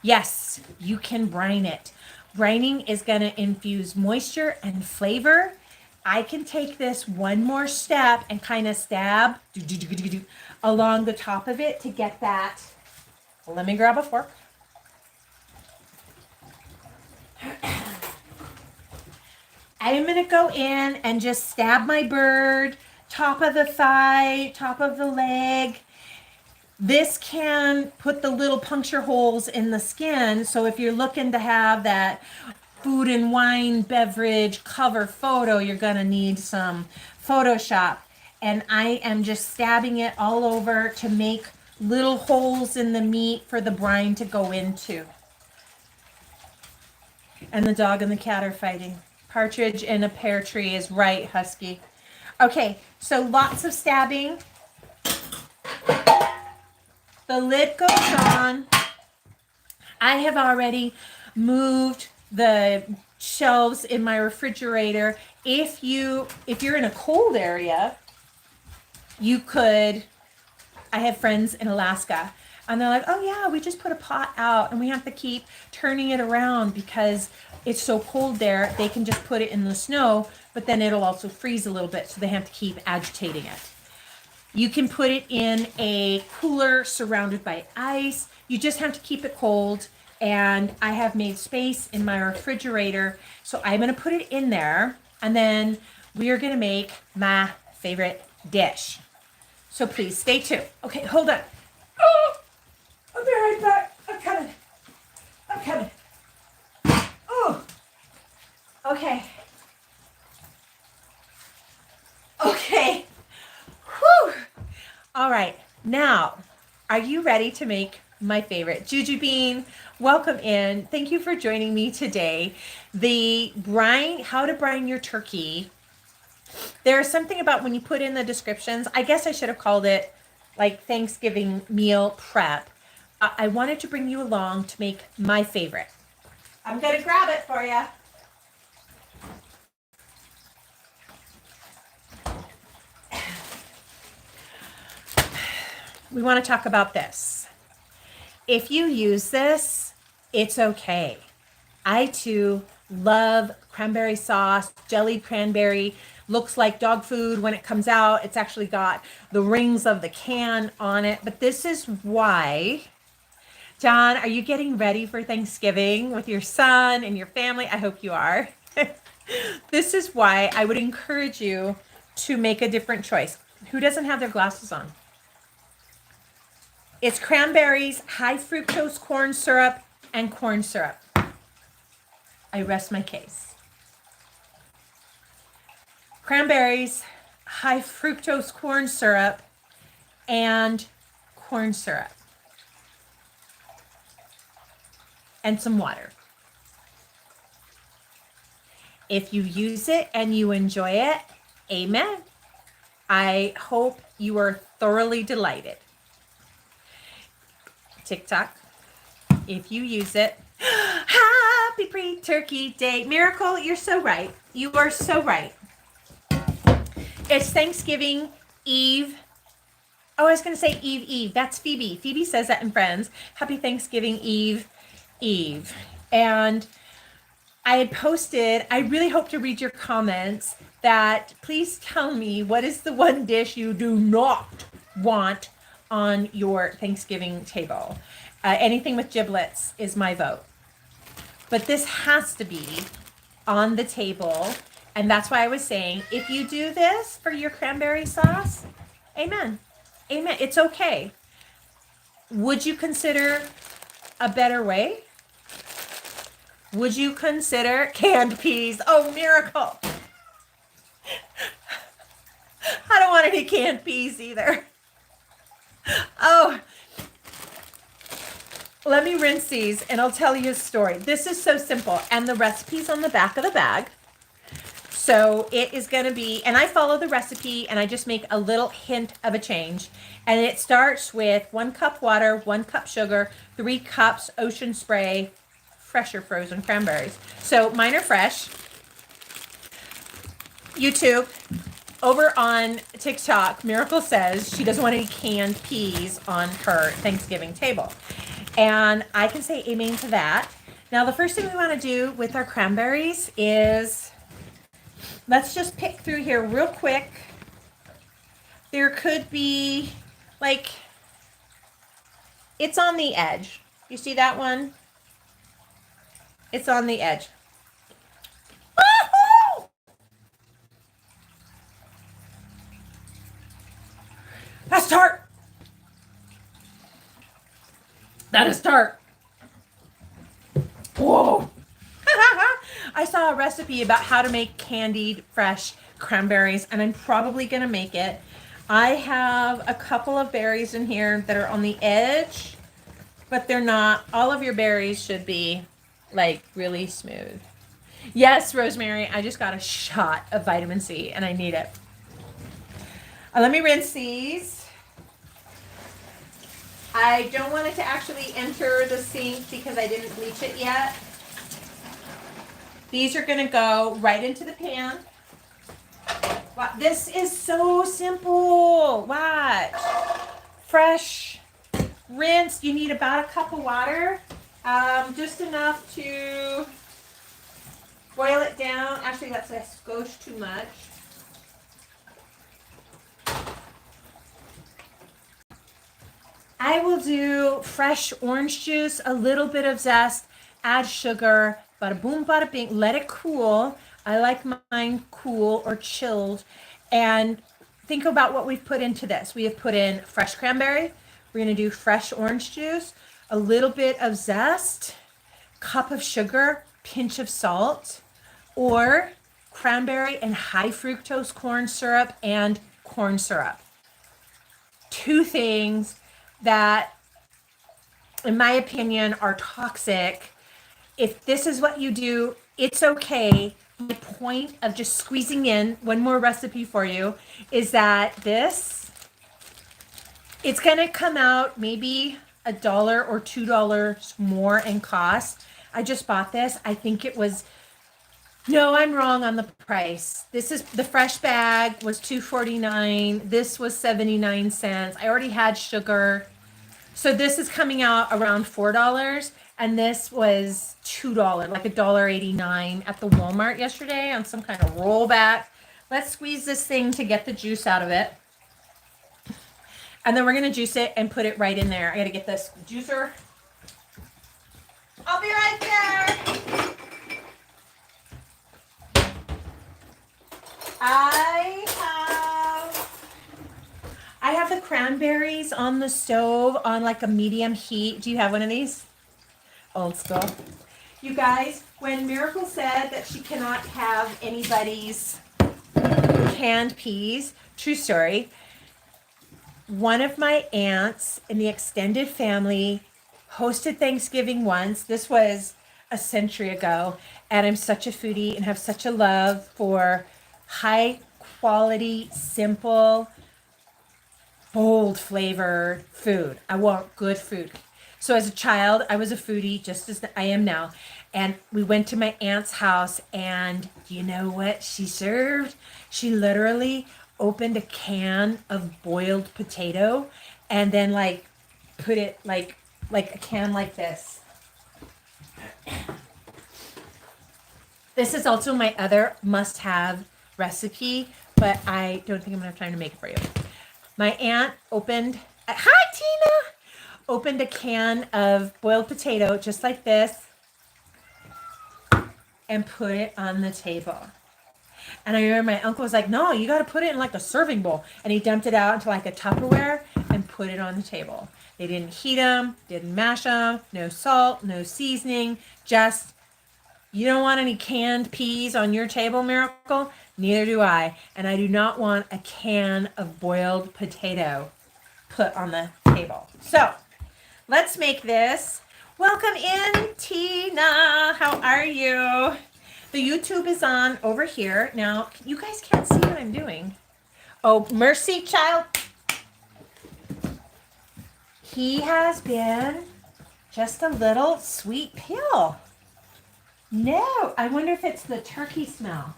Yes, you can brine it. Brining is going to infuse moisture and flavor. I can take this one more step and kind of stab along the top of it to get that. Let me grab a fork. I'm going to go in and just stab my bird, top of the thigh, top of the leg. This can put the little puncture holes in the skin. So if you're looking to have that food and wine beverage cover photo, you're going to need some Photoshop. And I am just stabbing it all over to make little holes in the meat for the brine to go into. And the dog and the cat are fighting. Partridge in a pear tree is right, Husky. Okay, so lots of stabbing. The lid goes on. I have already moved the shelves in my refrigerator. If you're in a cold area, you could, I have friends in Alaska and they're like, oh yeah, we just put a pot out and we have to keep turning it around because it's so cold there. They can just put it in the snow, but then it'll also freeze a little bit. So they have to keep agitating it. You can put it in a cooler surrounded by ice. You just have to keep it cold. And I have made space in my refrigerator. So I'm going to put it in there. And then we are going to make my favorite dish. So please stay tuned. Okay, hold on. Oh, I'll be right back. I'm coming. Oh, okay. Okay. Whew. All right. Now, are you ready to make my favorite Juju bean? Welcome in. Thank you for joining me today. The brine, how to brine your turkey. There's something about when you put in the descriptions, I guess I should have called it like Thanksgiving meal prep. I wanted to bring you along to make my favorite. I'm going to grab it for you. We want to talk about this. If you use this, it's okay. I too love cranberry sauce, jellied cranberry. Looks like dog food when it comes out. It's actually got the rings of the can on it. But this is why, John, are you getting ready for Thanksgiving with your son and your family? I hope you are. This is why I would encourage you to make a different choice. Who doesn't have their glasses on? It's cranberries, high fructose corn syrup, and corn syrup. I rest my case. Cranberries, high fructose corn syrup, and corn syrup. And some water. If you use it and you enjoy it, amen. I hope you are thoroughly delighted. TikTok, if you use it, happy pre-turkey day. Miracle, you're so right. You are so right. It's Thanksgiving Eve. Oh, I was going to say Eve. That's Phoebe. Phoebe says that in Friends. Happy Thanksgiving Eve. And I had posted, I really hope to read your comments, that please tell me what is the one dish you do not want on your Thanksgiving table. Anything with giblets is my vote. But this has to be on the table. And that's why I was saying, if you do this for your cranberry sauce, amen. Amen. It's okay. Would you consider a better way? Would you consider canned peas? Oh, miracle. I don't want any canned peas either. Oh, let me rinse these and I'll tell you a story. This is so simple. And the recipe's on the back of the bag. So it is going to be, and I follow the recipe and I just make a little hint of a change. And it starts with 1 cup water, 1 cup sugar, 3 cups ocean spray, fresh or frozen cranberries. So mine are fresh. YouTube. Over on TikTok, Miracle says she doesn't want any canned peas on her Thanksgiving table. And I can say amen to that. Now, the first thing we want to do with our cranberries is, let's just pick through here real quick. There could be, like, it's on the edge. You see that one? It's on the edge. That's tart. That is tart. Whoa. I saw a recipe about how to make candied fresh cranberries, and I'm probably going to make it. I have a couple of berries in here that are on the edge, but they're not. All of your berries should be like really smooth. Yes, Rosemary, I just got a shot of vitamin C and I need it. Let me rinse these. I don't want it to actually enter the sink because I didn't bleach it yet. These are going to go right into the pan. Wow, this is so simple. Watch. Fresh, rinse. You need about a cup of water, just enough to boil it down. Actually, that's a skosh too much. I will do fresh orange juice, a little bit of zest, add sugar, bada boom, bada bing, let it cool. I like mine cool or chilled. And think about what we've put into this. We have put in fresh cranberry. We're going to do fresh orange juice, a little bit of zest, cup of sugar, pinch of salt, or cranberry and high fructose corn syrup and corn syrup. Two things that, in my opinion, are toxic. If this is what you do, it's okay. The point of just squeezing in one more recipe for you is that it's going to come out maybe $1 or $2 more in cost. I just bought this. I think it was, no, I'm wrong on the price. This is the fresh bag was $2.49. This was 79 cents. I already had sugar. So this is coming out around $4, and this was $2, like $1.89 at the Walmart yesterday on some kind of rollback. Let's squeeze this thing to get the juice out of it. And then we're going to juice it and put it right in there. I got to get this juicer. I'll be right there. I have the cranberries on the stove on like a medium heat. Do you have one of these? Old school. You guys, when Miracle said that she cannot have anybody's canned peas, true story, one of my aunts in the extended family hosted Thanksgiving once. This was a century ago, and I'm such a foodie and have such a love for high quality, simple, bold flavored food. I want good food. So as a child, I was a foodie just as I am now. And we went to my aunt's house, and you know what she served? She literally opened a can of boiled potato and then like put it like a can like this. This is also my other must-have recipe, but I don't think I'm gonna have time to make it for you. My aunt opened, hi Tina, opened a can of boiled potato just like this and put it on the table. And I remember my uncle was like, no, you got to put it in like a serving bowl. And he dumped it out into like a Tupperware and put it on the table. They didn't heat them, didn't mash them, no salt, no seasoning, just, you don't want any canned peas on your table, Miracle? Neither do I. And I do not want a can of boiled potato put on the table. So let's make this. Welcome in, Tina. How are you? The YouTube is on over here. Now, you guys can't see what I'm doing. Oh, mercy, child. He has been just a little sweet pill. No, I wonder if it's the turkey smell.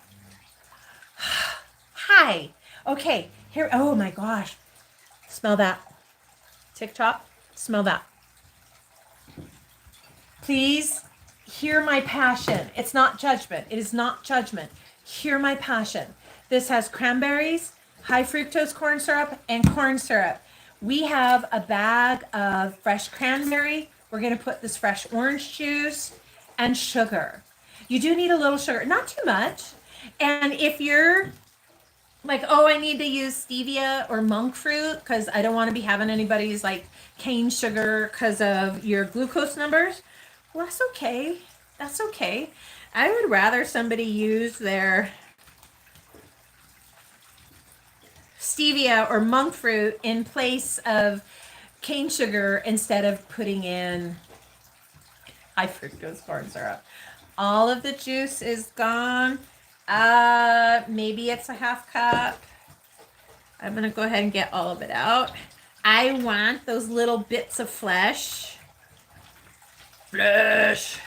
Hi. Okay, here. Oh my gosh. Smell that. TikTok, smell that. Please hear my passion. It's not judgment. It is not judgment. Hear my passion. This has cranberries, high fructose corn syrup, and corn syrup. We have a bag of fresh cranberry. We're going to put this fresh orange juice and sugar. You do need a little sugar, not too much. And if you're like, oh, I need to use stevia or monk fruit because I don't want to be having anybody's like cane sugar because of your glucose numbers, well, that's okay. That's okay. I would rather somebody use their stevia or monk fruit in place of cane sugar instead of putting in high fructose corn syrup. All of the juice is gone. Maybe it's a half cup. I'm gonna go ahead and get all of it out. I want those little bits of flesh. Flesh.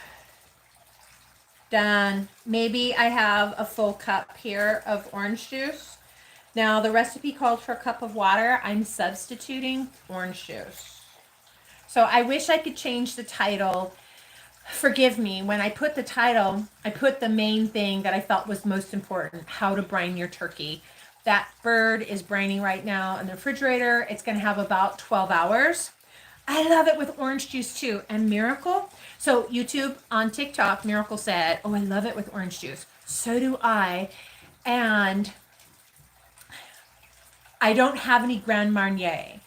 Done. Maybe I have a full cup here of orange juice. Now the recipe called for a cup of water. I'm substituting orange juice. So I wish I could change the title. Forgive me, when I put the title, I put the main thing that I thought was most important, how to brine your turkey. That bird is brining right now in the refrigerator. It's going to have about 12 hours. I love it with orange juice too. And Miracle. So YouTube on TikTok, Miracle said, oh, I love it with orange juice. So do I. And I don't have any Grand Marnier.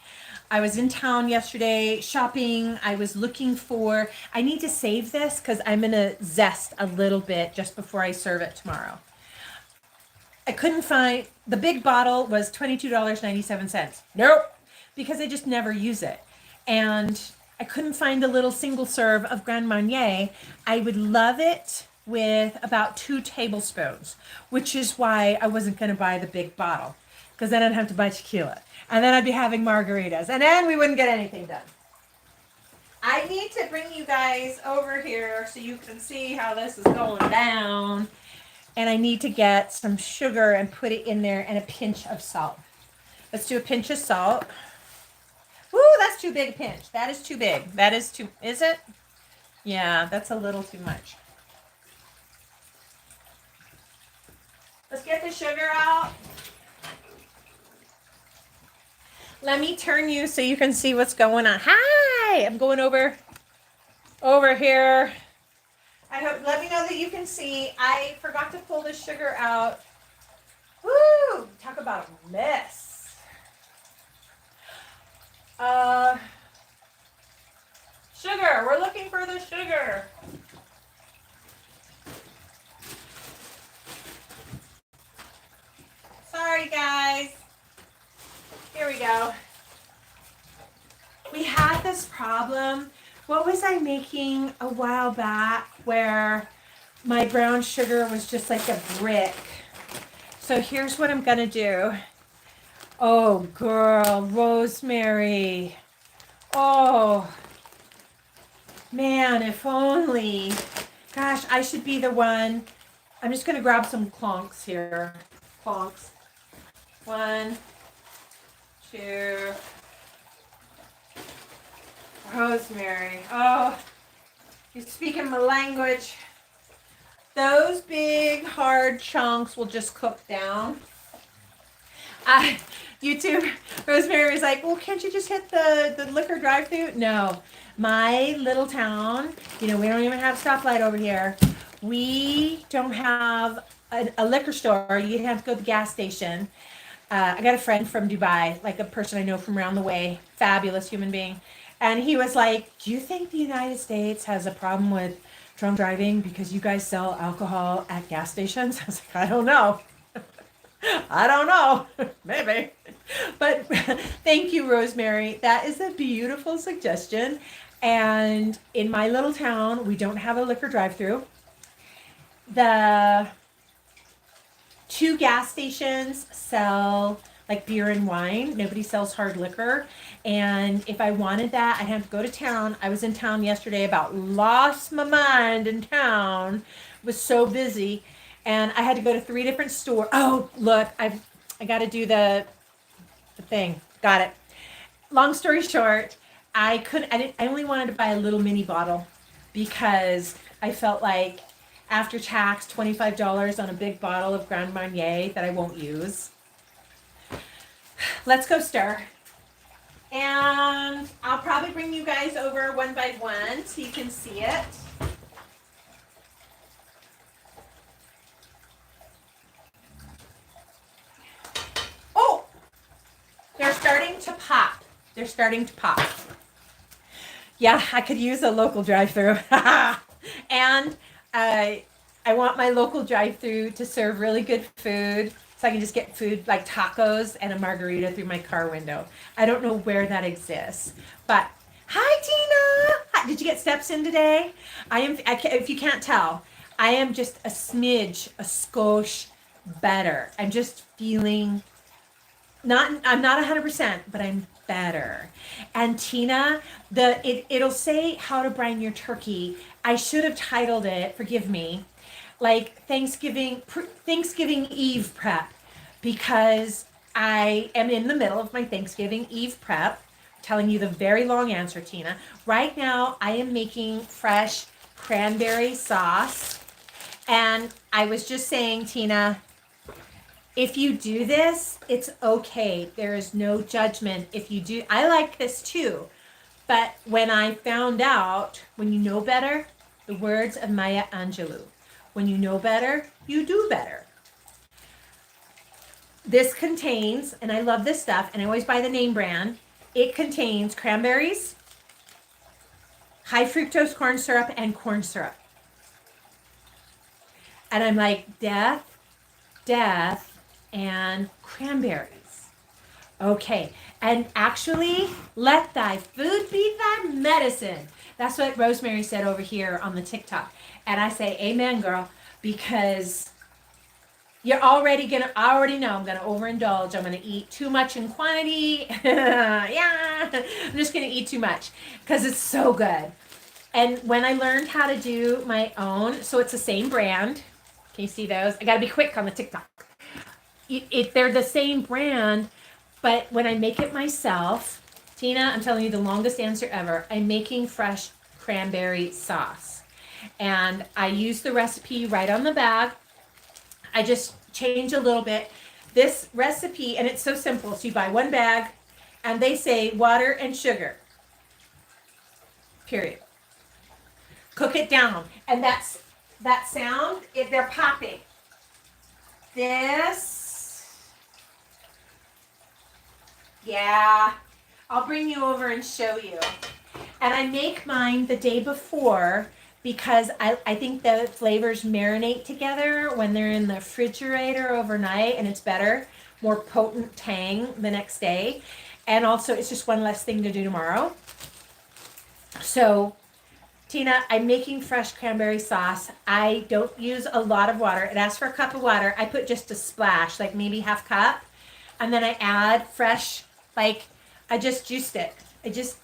I was in town yesterday shopping. I was looking for, I need to save this because I'm going to zest a little bit just before I serve it tomorrow. I couldn't find, the big bottle was $22.97. Nope, because I just never use it. And I couldn't find a little single serve of Grand Marnier. I would love it with about 2 tablespoons, which is why I wasn't going to buy the big bottle, because then I'd have to buy tequila. And then I'd be having margaritas. And then we wouldn't get anything done. I need to bring you guys over here so you can see how this is going down. And I need to get some sugar and put it in there and a pinch of salt. Let's do a pinch of salt. Woo, that's too big a pinch. That is too big. That is too, is it? Yeah, that's a little too much. Let's get the sugar out. Let me turn you so you can see what's going on. Hi, I'm going over here. I hope, let me know that you can see. I forgot to pull the sugar out. Woo, talk about a mess. Sugar, we're looking for the sugar. Sorry, guys. Here we go. We had this problem. What was I making a while back where my brown sugar was just like a brick? So here's what I'm gonna do. Oh, girl, rosemary. Oh, man, if only. Gosh, I should be the one. I'm just gonna grab some clonks here. Clonks. 1, 2. Rosemary. Oh, you're speaking my language. Those big hard chunks will just cook down. YouTube, Rosemary was like, well, can't you just hit the liquor drive-thru? No, my little town, we don't even have a stoplight over here. We don't have a liquor store. You have to go to the gas station. I got a friend from Dubai, like a person I know from around the way, fabulous human being. And he was like, do you think the United States has a problem with drunk driving because you guys sell alcohol at gas stations? I was like, I don't know. I don't know. Maybe. But thank you, Rosemary. That is a beautiful suggestion. And in my little town, we don't have a liquor drive-thru. The 2 gas stations sell like beer and wine. Nobody sells hard liquor. And if I wanted that, I'd have to go to town. I was in town yesterday, about lost my mind in town. Was so busy. And I had to go to 3 different stores. Oh, look, I got to do the thing. Got it. Long story short, I only wanted to buy a little mini bottle because I felt like after tax, $25 on a big bottle of Grand Marnier that I won't use. Let's go stir. And I'll probably bring you guys over one by one so you can see it. Oh, they're starting to pop. They're starting to pop. Yeah, I could use a local drive-thru. And I want my local drive-thru to serve really good food. So I can just get food like tacos and a margarita through my car window. I don't know where that exists. But, hi Tina! Hi, did you get steps in today? If you can't tell, I am just a smidge, a skosh better. I'm just feeling I'm not 100%, but I'm better. And Tina, it'll say how to brine your turkey. I should have titled it, forgive me, like Thanksgiving Eve prep, because I am in the middle of my Thanksgiving Eve prep. Telling you the very long answer, Tina. Right now, I am making fresh cranberry sauce. And I was just saying, Tina, if you do this, it's okay. There is no judgment if you do. I like this too. But when I found out, when you know better, the words of Maya Angelou, when you know better, you do better. This contains, and I love this stuff, and I always buy the name brand, it contains cranberries, high fructose corn syrup, and corn syrup. And I'm like, death, and cranberries. Okay, and actually, let thy food be thy medicine. That's what Rosemary said over here on the TikTok. And I say, amen, girl, because I already know I'm gonna overindulge. I'm gonna eat too much in quantity. Yeah, I'm just gonna eat too much because it's so good. And when I learned how to do my own, so it's the same brand. Can you see those? I gotta be quick on the TikTok. They're the same brand, but when I make it myself, Tina, I'm telling you the longest answer ever. I'm making fresh cranberry sauce. And I use the recipe right on the bag. I just change a little bit. This recipe, and it's so simple. So you buy one bag, and they say water and sugar. Period. Cook it down. And that sound, if they're popping. This. Yeah, I'll bring you over and show you. And I make mine the day before because I think the flavors marinate together when they're in the refrigerator overnight, and it's better, more potent tang the next day. And also, it's just one less thing to do tomorrow. So, Tina, I'm making fresh cranberry sauce. I don't use a lot of water. It asks for a cup of water. I put just a splash, like maybe half cup. And then I add fresh, like I just juiced it. I just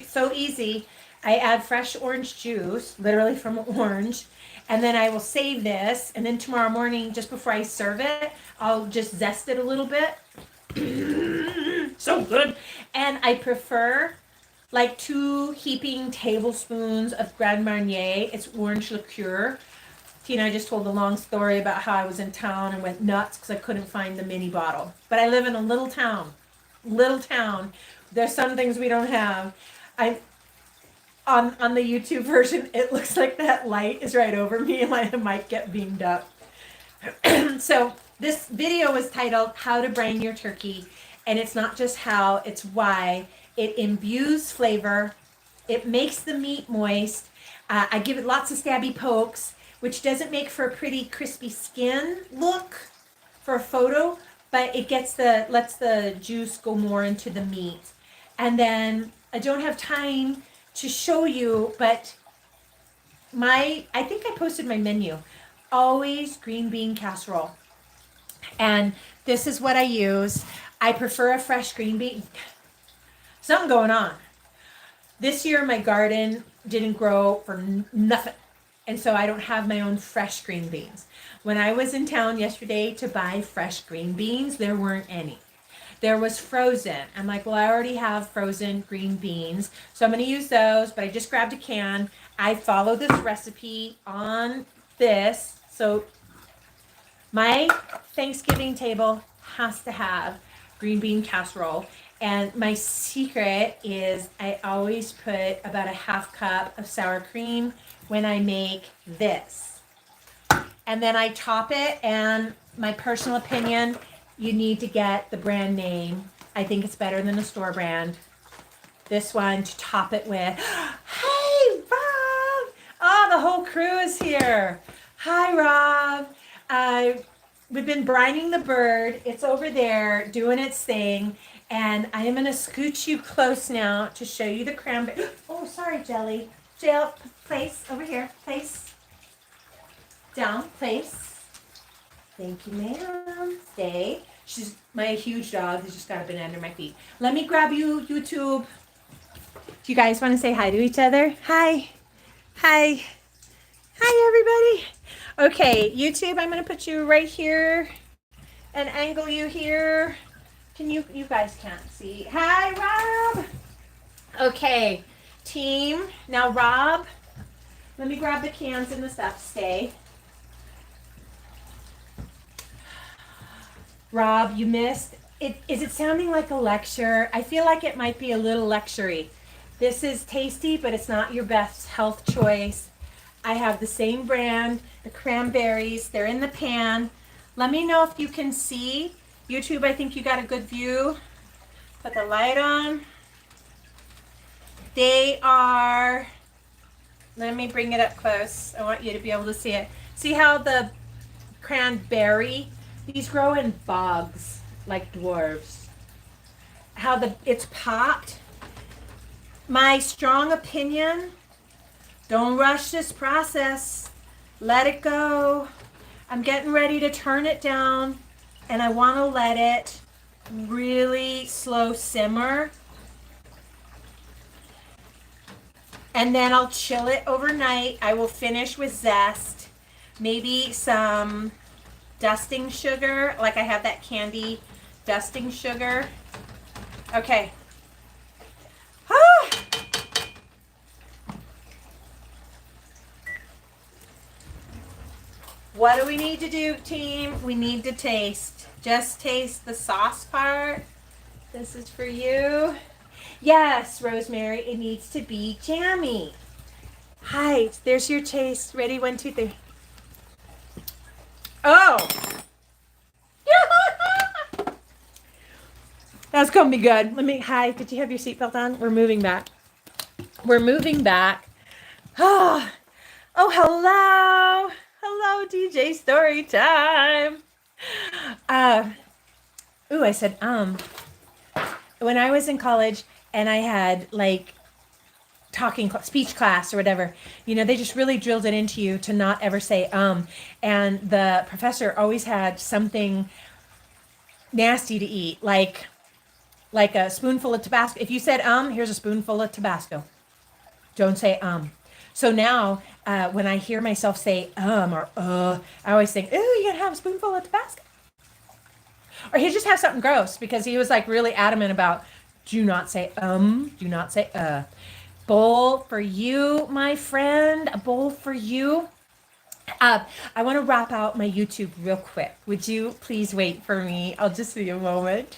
so easy. I add fresh orange juice, literally from an orange. And then I will save this. And then tomorrow morning, just before I serve it, I'll just zest it a little bit. So good. And I prefer like 2 heaping tablespoons of Grand Marnier. It's orange liqueur. Tina, I just told a long story about how I was in town and went nuts because I couldn't find the mini bottle. But I live in a little town. There's some things we don't have. On the YouTube version, it looks like that light is right over me and I might get beamed up. So this video was titled How to Brine Your Turkey. And it's not just how, it's why. It imbues flavor. It makes the meat moist. I give it lots of stabby pokes, which doesn't make for a pretty crispy skin look for a photo, but it lets the juice go more into the meat. And then I don't have time to show you, but I think I posted my menu. Always green bean casserole. And this is what I use. I prefer a fresh green bean. Something going on. This year my garden didn't grow for nothing. And so I don't have my own fresh green beans. When I was in town yesterday to buy fresh green beans, there weren't any. There was frozen. I'm like, well, I already have frozen green beans, so I'm going to use those, but I just grabbed a can. I follow this recipe on this. So my Thanksgiving table has to have green bean casserole. And my secret is I always put about a half cup of sour cream when I make this. And then I top it, and my personal opinion, you need to get the brand name. I think it's better than the store brand. This one to top it with. Hey, Rob! Oh, the whole crew is here. Hi, Rob. We've been brining the bird. It's over there doing its thing. And I am going to scooch you close now to show you the cranberry. Oh, sorry, Jelly. Jill, place over here. Place. Down, place. Thank you, ma'am. Stay. She's my huge dog has just got a banana under my feet. Let me grab you, YouTube. Do you guys want to say hi to each other? Hi. Hi. Hi, everybody. Okay, YouTube, I'm going to put you right here and angle you here. Can you guys can't see. Hi, Rob. Okay, team. Now, Rob, let me grab the cans and the stuff. Stay. Rob, you missed. Is it sounding like a lecture? I feel like it might be a little lecture-y. This is tasty, but it's not your best health choice. I have the same brand, the cranberries. They're in the pan. Let me know if you can see. YouTube, I think you got a good view. Put the light on. They are, let me bring it up close. I want you to be able to see it. See how the cranberry, these grow in bogs like dwarves. How it's popped. My strong opinion, don't rush this process. Let it go. I'm getting ready to turn it down and I want to let it really slow simmer. And then I'll chill it overnight. I will finish with zest, maybe some dusting sugar, like I have that candy dusting sugar. Okay. Ah! What do we need to do, team? We need to taste. Just taste the sauce part. This is for you. Yes, Rosemary, it needs to be jammy. Hi, there's your taste. Ready? 1, 2, 3. Oh! That's gonna be good. Hi, did you have your seatbelt on? We're moving back. We're moving back. Oh, hello. Hello, DJ Story Time. I said, when I was in college and I had like speech class or whatever, they just really drilled it into you to not ever say, and the professor always had something nasty to eat, like a spoonful of Tabasco. If you said, here's a spoonful of Tabasco. Don't say, So now, when I hear myself say, or, I always think, ooh, you gonna have a spoonful of Tabasco? Or he just has something gross because he was like really adamant about do not say, do not say, Bowl for you, my friend, a bowl for you. I want to wrap out my YouTube real quick. Would you please wait for me? I'll just see a moment.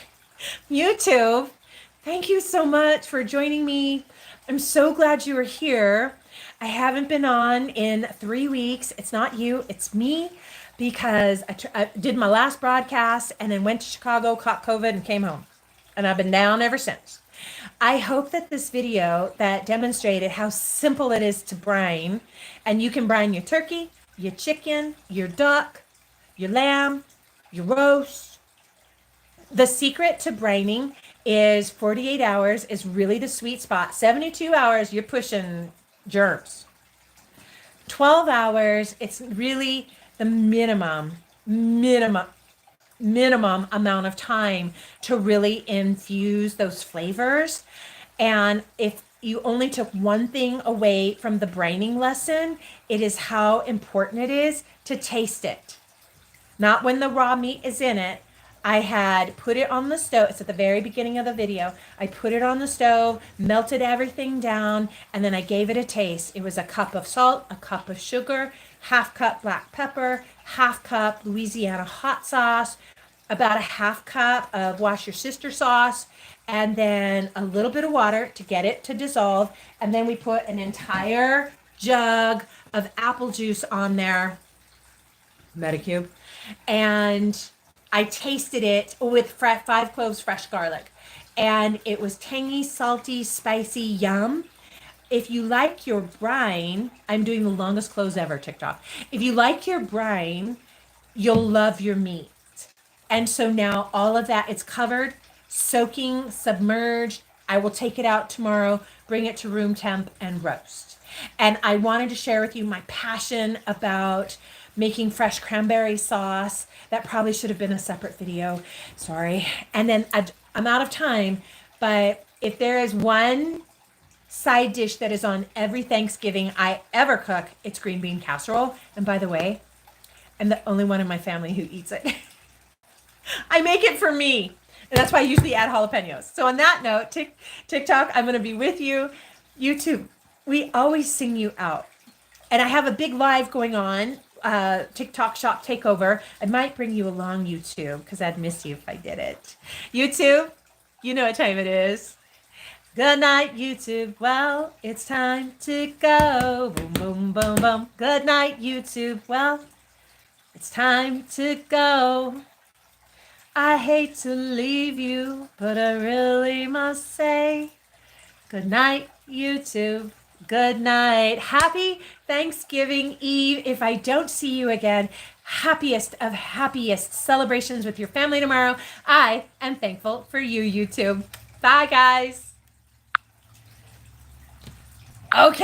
YouTube, thank you so much for joining me. I'm so glad you are here. I haven't been on in 3 weeks. It's not you, it's me, because I did my last broadcast and then went to Chicago, caught COVID, and came home. And I've been down ever since. I hope that this video that demonstrated how simple it is to brine, and you can brine your turkey, your chicken, your duck, your lamb, your roast. The secret to brining is 48 hours is really the sweet spot. 72 hours, you're pushing germs. 12 hours, it's really the minimum amount of time to really infuse those flavors. And if you only took one thing away from the brining lesson, it is how important it is to taste it. Not when the raw meat is in it. I had put it on the stove. It's at the very beginning of the video. I put it on the stove, melted everything down, and then I gave it a taste. It was a cup of salt, a cup of sugar, half cup black pepper, half cup Louisiana hot sauce, about a half cup of wash your sister sauce, and then a little bit of water to get it to dissolve. And then we put an entire jug of apple juice on there, Medicube, and I tasted it with 5 cloves fresh garlic. And it was tangy, salty, spicy, yum. If you like your brine, I'm doing the longest close ever TikTok. If you like your brine, you'll love your meat. And so now all of that, it's covered, soaking, submerged. I will take it out tomorrow, bring it to room temp and roast. And I wanted to share with you my passion about making fresh cranberry sauce. That probably should have been a separate video. Sorry. And then I'm out of time, but if there is one side dish that is on every Thanksgiving I ever cook, it's green bean casserole. And by the way, I'm the only one in my family who eats it. I make it for me. And that's why I usually add jalapenos. So on that note, TikTok, I'm going to be with you. YouTube, we always sing you out. And I have a big live going on, TikTok shop takeover. I might bring you along, YouTube, because I'd miss you if I did it. YouTube, you know what time it is. Good night, YouTube. Well, it's time to go. Boom, boom, boom, boom. Good night, YouTube. Well, it's time to go. I hate to leave you, but I really must say, good night, YouTube. Good night. Happy Thanksgiving Eve. If I don't see you again, happiest of happiest celebrations with your family tomorrow. I am thankful for you, YouTube. Bye, guys. Okay.